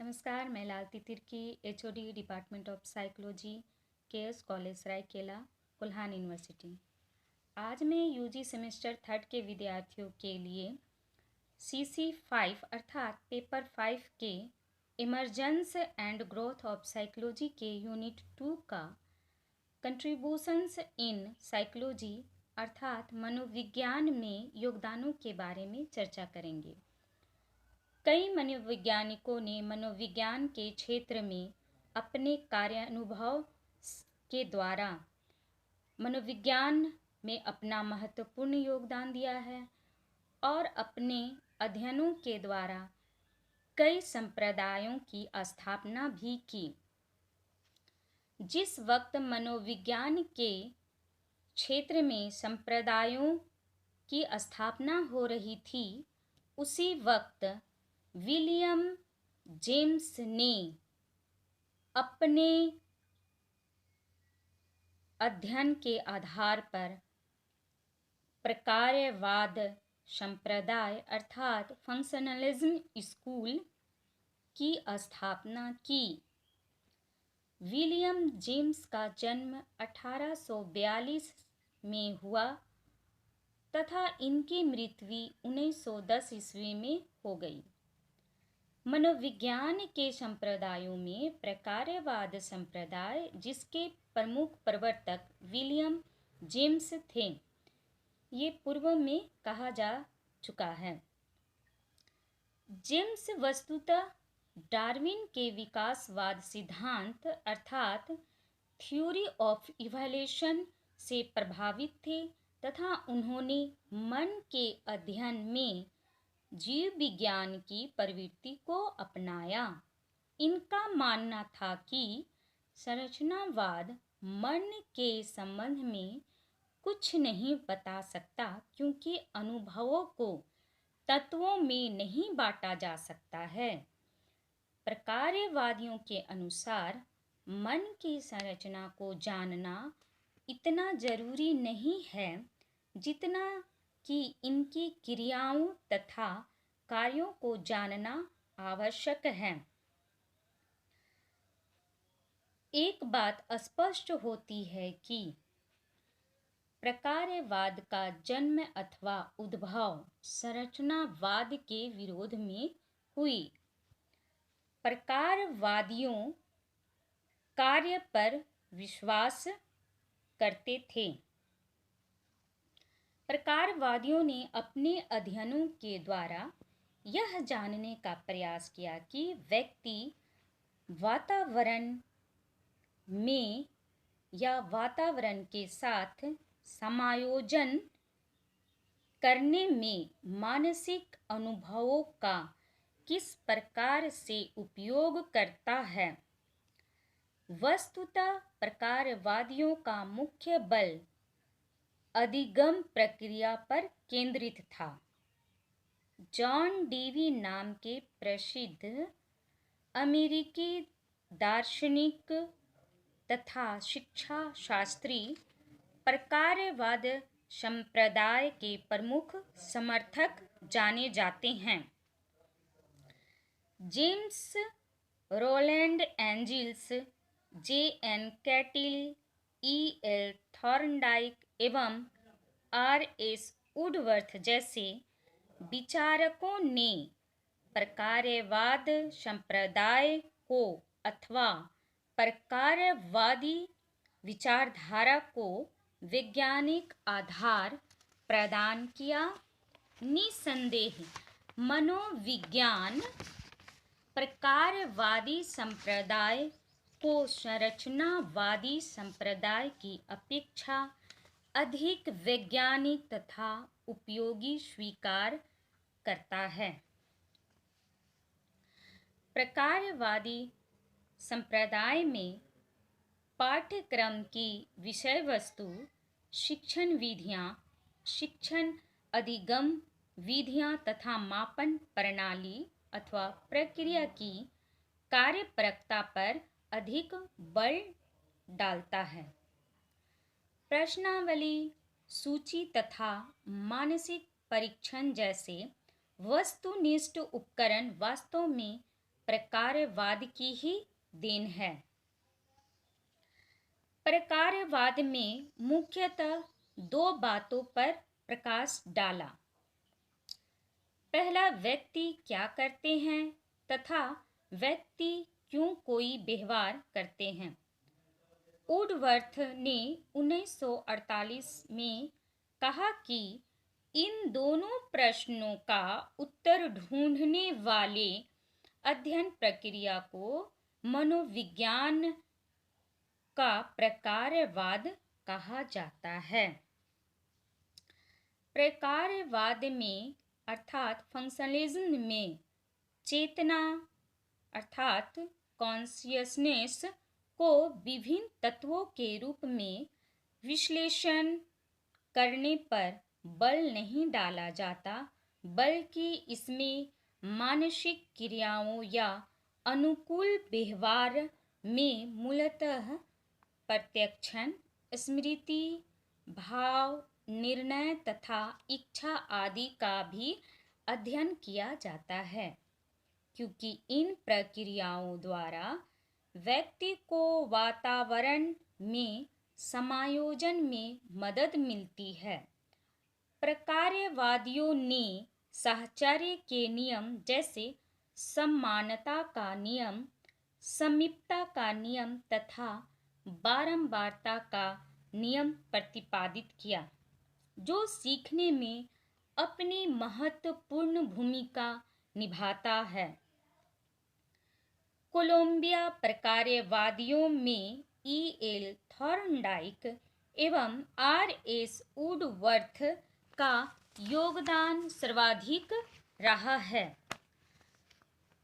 नमस्कार, मैं Lalti Tirkey, HOD department of psychology, KS college Saraikela, Kolhan university. आज मैं यूजी सेमेस्टर 3 के विद्यार्थियों के लिए CC5 अर्थात पेपर 5 के emergence and growth of psychology के यूनिट 2 का कंट्रीब्यूशंस इन साइकोलॉजी अर्थात मनोविज्ञान में योगदानों के बारे में चर्चा करेंगे। कई मनोवैज्ञानिकों ने मनोविज्ञान के क्षेत्र में अपने कार्यानुभव के द्वारा मनोविज्ञान में अपना महत्वपूर्ण योगदान दिया है और अपने अध्ययनों के द्वारा कई संप्रदायों की स्थापना भी की। जिस वक्त मनोविज्ञान के क्षेत्र में संप्रदायों की स्थापना हो रही थी, उसी वक्त विलियम जेम्स ने अपने अध्ययन के आधार पर प्रकार्यवाद संप्रदाय अर्थात फंक्शनलिज्म स्कूल की स्थापना की। विलियम जेम्स का जन्म 1842 में हुआ तथा इनकी मृत्यु 1910 ईस्वी में हो गई। मनोविज्ञान के संप्रदायों में प्रकार्यवाद संप्रदाय, जिसके प्रमुख प्रवर्तक विलियम जेम्स थे, ये पूर्व में कहा जा चुका है। जेम्स वस्तुतः डार्विन के विकासवाद सिद्धांत अर्थात थ्योरी ऑफ इवोल्यूशन से प्रभावित थे तथा उन्होंने मन के अध्ययन में जीव विज्ञान की प्रवृत्ति को अपनाया। इनका मानना था कि संरचनावाद मन के संबंध में कुछ नहीं बता सकता, क्योंकि अनुभवों को तत्वों में नहीं बांटा जा सकता है। प्रकार्यवादियों के अनुसार मन की संरचना को जानना इतना जरूरी नहीं है जितना कि इनकी क्रियाओं तथा कार्यों को जानना आवश्यक है। एक बात स्पष्ट होती है कि प्रकार्यवाद का जन्म अथवा उद्भव संरचनावाद के विरोध में हुई। प्रकार्यवादियों कार्य पर विश्वास करते थे। प्रकारवादियों ने अपने अध्ययनों के द्वारा यह जानने का प्रयास किया कि व्यक्ति वातावरण में या वातावरण के साथ समायोजन करने में मानसिक अनुभवों का किस प्रकार से उपयोग करता है। वस्तुतः प्रकारवादियों का मुख्य बल अधिगम प्रक्रिया पर केंद्रित था। जॉन डीवी नाम के प्रसिद्ध अमेरिकी दार्शनिक तथा शिक्षा शास्त्री प्रकार्यवाद संप्रदाय के प्रमुख समर्थक जाने जाते हैं। James Rowland Angell, J.N. Cattell, E.L. Thorndike एवं R.S. वुडवर्थ जैसे विचारकों ने प्रकार्यवाद संप्रदाय को अथवा प्रकार्यवादी विचारधारा को वैज्ञानिक आधार प्रदान किया। निसंदेह मनोविज्ञान प्रकार्यवादी संप्रदाय को संरचनावादी संप्रदाय की अपेक्षा अधिक वैज्ञानिक तथा उपयोगी स्वीकार करता है। प्रकार्यवादी संप्रदाय में पाठ्यक्रम की विषय वस्तु, शिक्षण विधियां, शिक्षण अधिगम विधियां तथा मापन प्रणाली अथवा प्रक्रिया की कार्यप्रक्रिया पर अधिक बल डालता है। प्रश्नावली, सूची तथा मानसिक परीक्षण जैसे वस्तुनिष्ठ उपकरण वास्तव में प्रकार्यवाद की ही देन है। प्रकार्यवाद में मुख्यतः दो बातों पर प्रकाश डाला। पहला, व्यक्ति क्या करते हैं तथा व्यक्ति क्यों कोई व्यवहार करते हैं। वुडवर्थ ने 1948 में कहा कि इन दोनों प्रश्नों का उत्तर ढूंढने वाले अध्ययन प्रक्रिया को मनोविज्ञान का प्रकार्यवाद कहा जाता है। प्रकार्यवाद में अर्थात फंक्शनलिज्म में चेतना अर्थात कॉन्शियसनेस को विभिन्न तत्वों के रूप में विश्लेषण करने पर बल नहीं डाला जाता, बल्कि इसमें मानसिक क्रियाओं या अनुकूल व्यवहार में मूलतः प्रत्यक्षण, स्मृति, भाव, निर्णय तथा इच्छा आदि का भी अध्ययन किया जाता है, क्योंकि इन प्रक्रियाओं द्वारा व्यक्ति को वातावरण में समायोजन में मदद मिलती है। प्रकार्यवादियों ने साहचर्य के नियम जैसे समानता का नियम, समीपता का नियम तथा बारंबारता का नियम प्रतिपादित किया, जो सीखने में अपनी महत्वपूर्ण भूमिका निभाता है। कोलंबिया प्रकार्यवादियों में E.L. थॉर्नडाइक एवं R.S. वुडवर्थ का योगदान सर्वाधिक रहा है।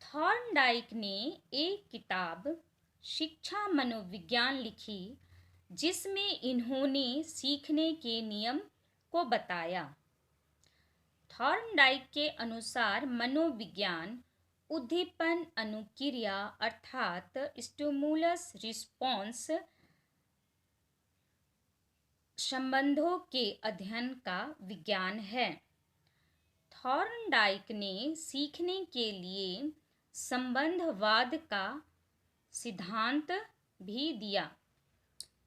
थॉर्नडाइक ने एक किताब शिक्षा मनोविज्ञान लिखी, जिसमें इन्होंने सीखने के नियम को बताया। थॉर्नडाइक के अनुसार मनोविज्ञान उद्दीपन अनुक्रिया अर्थात स्टिमुलस रिस्पॉन्स संबंधों के अध्ययन का विज्ञान है। थॉर्नडाइक ने सीखने के लिए संबंधवाद का सिद्धांत भी दिया,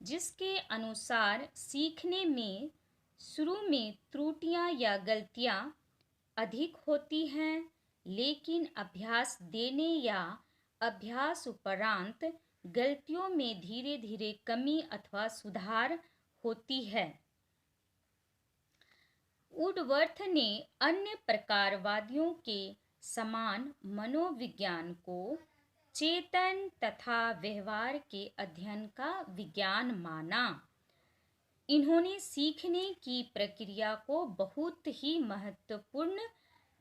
जिसके अनुसार सीखने में शुरू में त्रुटियां या गलतियां अधिक होती हैं, लेकिन अभ्यास देने या अभ्यास उपरांत गलतियों में धीरे धीरे कमी अथवा सुधार होती है। वुडवर्थ ने अन्य प्रकारवादियों के समान मनोविज्ञान को चेतन तथा व्यवहार के अध्ययन का विज्ञान माना। इन्होंने सीखने की प्रक्रिया को बहुत ही महत्वपूर्ण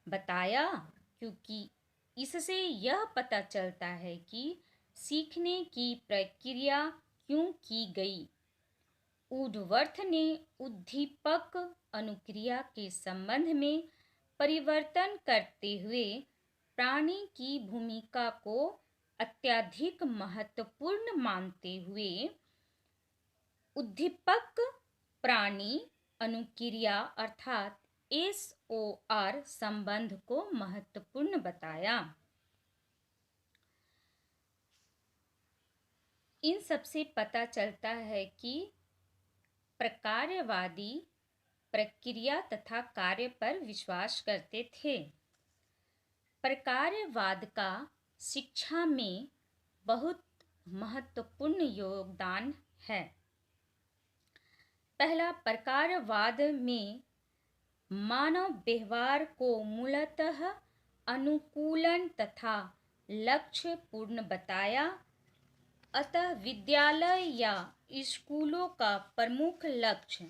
बताया, क्योंकि इससे यह पता चलता है कि सीखने की प्रक्रिया क्यों की गई। वुडवर्थ ने उद्दीपक अनुक्रिया के संबंध में परिवर्तन करते हुए प्राणी की भूमिका को अत्यधिक महत्वपूर्ण मानते हुए उद्दीपक प्राणी अनुक्रिया अर्थात SOR संबंध को महत्वपूर्ण बताया। इन सबसे पता चलता है कि प्रकार्यवादी प्रक्रिया तथा कार्य पर विश्वास करते थे। प्रकार्यवाद का शिक्षा में बहुत महत्वपूर्ण योगदान है। पहला, प्रकार्यवाद में मानव व्यवहार को मूलतः अनुकूलन तथा लक्ष्य पूर्ण बताया। अतः विद्यालय या स्कूलों का प्रमुख लक्ष्य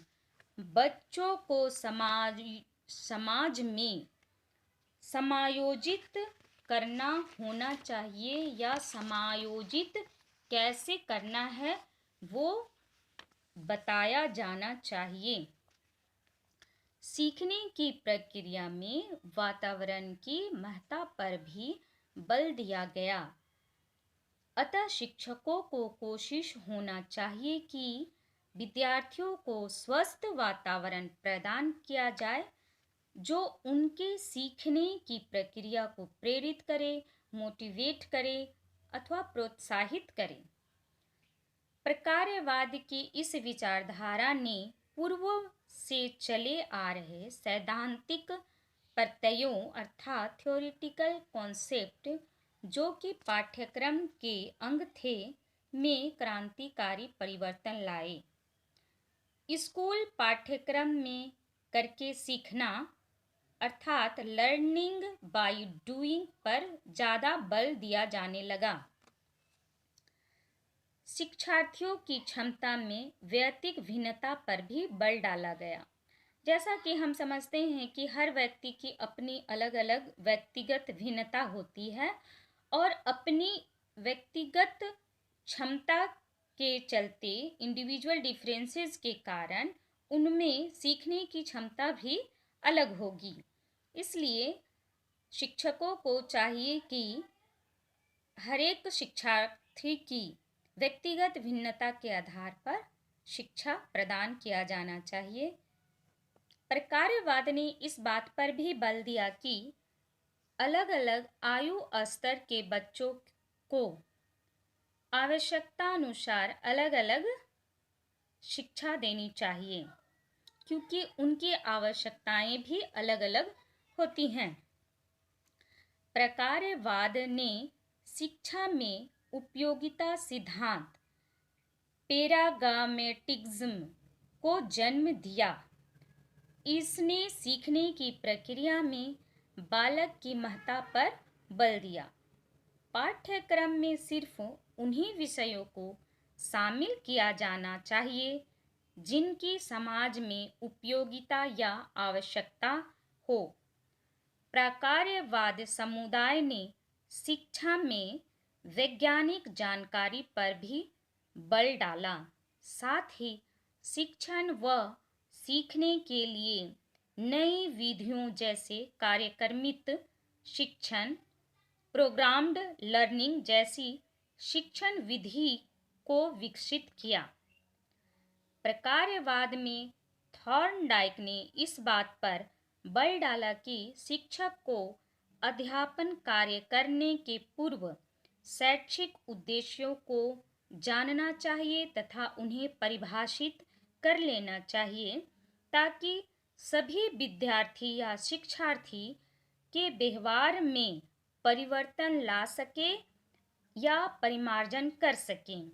बच्चों को समाज में समायोजित करना होना चाहिए, या समायोजित कैसे करना है वो बताया जाना चाहिए। सीखने की प्रक्रिया में वातावरण की महत्ता पर भी बल दिया गया। अतः शिक्षकों को कोशिश होना चाहिए कि विद्यार्थियों को स्वस्थ वातावरण प्रदान किया जाए, जो उनके सीखने की प्रक्रिया को प्रेरित करे मोटिवेट करे अथवा प्रोत्साहित करे। प्रकार्यवाद की इस विचारधारा ने पूर्व से चले आ रहे सैद्धांतिक प्रत्ययों अर्थात थ्योरेटिकल कॉन्सेप्ट जो कि पाठ्यक्रम के अंग थे में क्रांतिकारी परिवर्तन लाए। स्कूल पाठ्यक्रम में करके सीखना अर्थात लर्निंग बाय डूइंग पर ज़्यादा बल दिया जाने लगा। शिक्षार्थियों की क्षमता में वैयक्तिक भिन्नता पर भी बल डाला गया। जैसा कि हम समझते हैं कि हर व्यक्ति की अपनी अलग अलग व्यक्तिगत भिन्नता होती है और अपनी व्यक्तिगत क्षमता के चलते इंडिविजुअल डिफरेंसेस के कारण उनमें सीखने की क्षमता भी अलग होगी। इसलिए शिक्षकों को चाहिए कि हर एक शिक्षार्थी की व्यक्तिगत भिन्नता के आधार पर शिक्षा प्रदान किया जाना चाहिए। प्रकार्यवाद ने इस बात पर भी बल दिया कि अलग अलग आयु स्तर के बच्चों को आवश्यकता अनुसार अलग अलग शिक्षा देनी चाहिए क्योंकि उनकी आवश्यकताएं भी अलग अलग होती हैं। प्रकार्यवाद ने शिक्षा में उपयोगिता सिद्धांत पैरागमेटिज्म को जन्म दिया। इसने सीखने की प्रक्रिया में बालक की महत्ता पर बल दिया। पाठ्यक्रम में सिर्फ उन्हीं विषयों को शामिल किया जाना चाहिए जिनकी समाज में उपयोगिता या आवश्यकता हो। प्रकार्यवाद समुदाय ने शिक्षा में वैज्ञानिक जानकारी पर भी बल डाला, साथ ही शिक्षण व सीखने के लिए नई विधियों जैसे कार्यक्रमित शिक्षण, प्रोग्राम्ड लर्निंग जैसी शिक्षण विधि को विकसित किया। प्रकार्यवाद में थॉर्नडाइक ने इस बात पर बल डाला कि शिक्षक को अध्यापन कार्य करने के पूर्व शैक्षिक उद्देश्यों को जानना चाहिए तथा उन्हें परिभाषित कर लेना चाहिए ताकि सभी विद्यार्थी या शिक्षार्थी के व्यवहार में परिवर्तन ला सके या परिमार्जन कर सकें।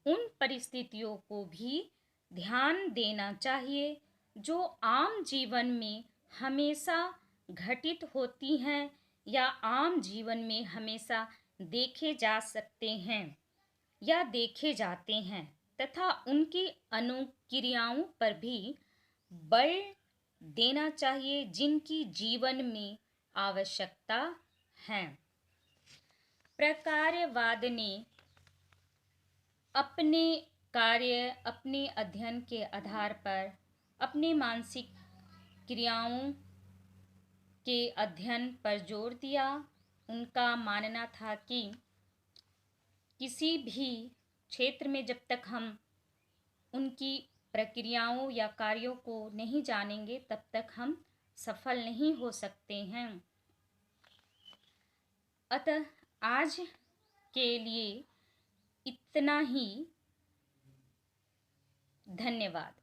उन परिस्थितियों को भी ध्यान देना चाहिए जो आम जीवन में हमेशा घटित होती हैं या आम जीवन में हमेशा देखे जा सकते हैं या देखे जाते हैं तथा उनकी अनुक्रियाओं पर भी बल देना चाहिए जिनकी जीवन में आवश्यकता है। प्रकार्यवाद ने अपने कार्य, अपने अध्ययन के आधार पर अपनी मानसिक क्रियाओं के अध्ययन पर जोर दिया। उनका मानना था कि किसी भी क्षेत्र में जब तक हम उनकी प्रक्रियाओं या कार्यों को नहीं जानेंगे तब तक हम सफल नहीं हो सकते हैं। अतः आज के लिए इतना ही। धन्यवाद।